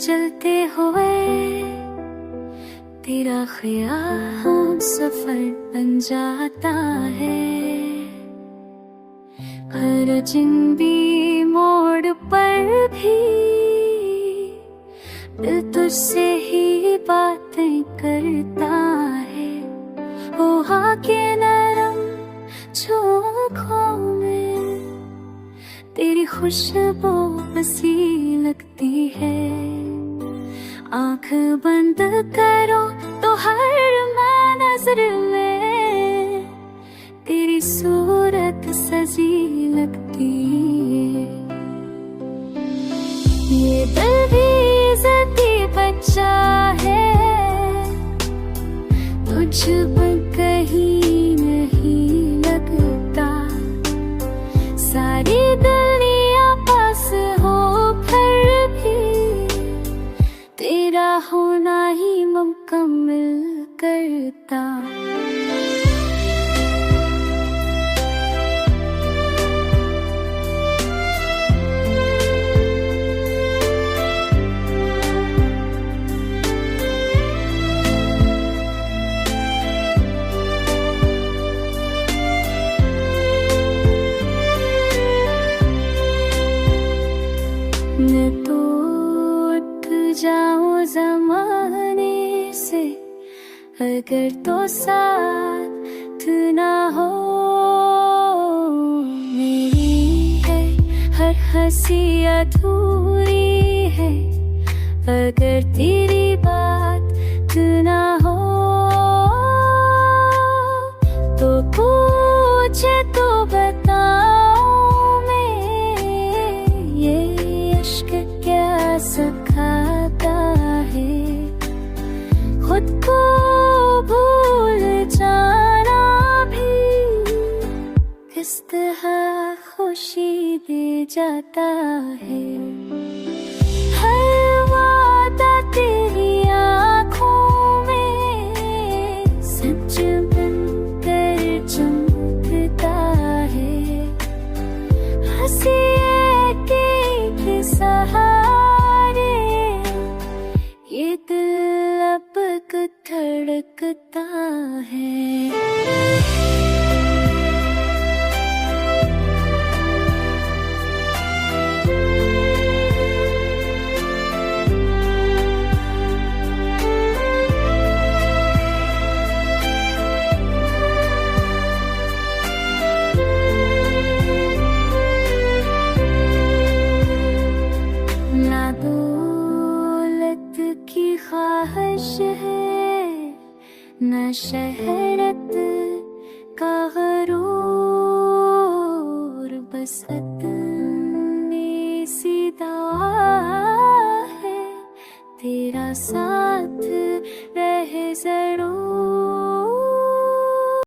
चलते हुए तेरा ख्याल सफर बन जाता है। हर अजनबी मोड़ पर भी दिल तुझसे ही बातें करता है। वो आके नरम झोंकों में तेरी खुशबू हंसी लगती है। आँख बंद करो तो हर नजर में तेरी सूरत सजी लगती है। ये दिल भी इज़्ज़ती बच्चा है, तुझ पर कहीं नहीं लगता। सारी दुनिया पास हो फिर भी तेरा होना ही मुकम्मल करता। मैं तो उठ जाऊं ज़माने से अगर तो साथ ना हो। मेरी है हर हंसी अधूरी है अगर तेरी बात ना हो। तो पूछे तो बताऊं मैं ये इश्क क्या सिखाता है। खुद को भूल जाना भी किस तरह खुशी दे जाता है। हर वादा तेरी आँखों में सच बनकर चमकता है। हंसी के सहारे ये दिल अब धड़कता है। ना दौलत की ख्वाहिश है न शहरत का गरूर, बस इतनी सी दुआ है तेरा साथ रहे।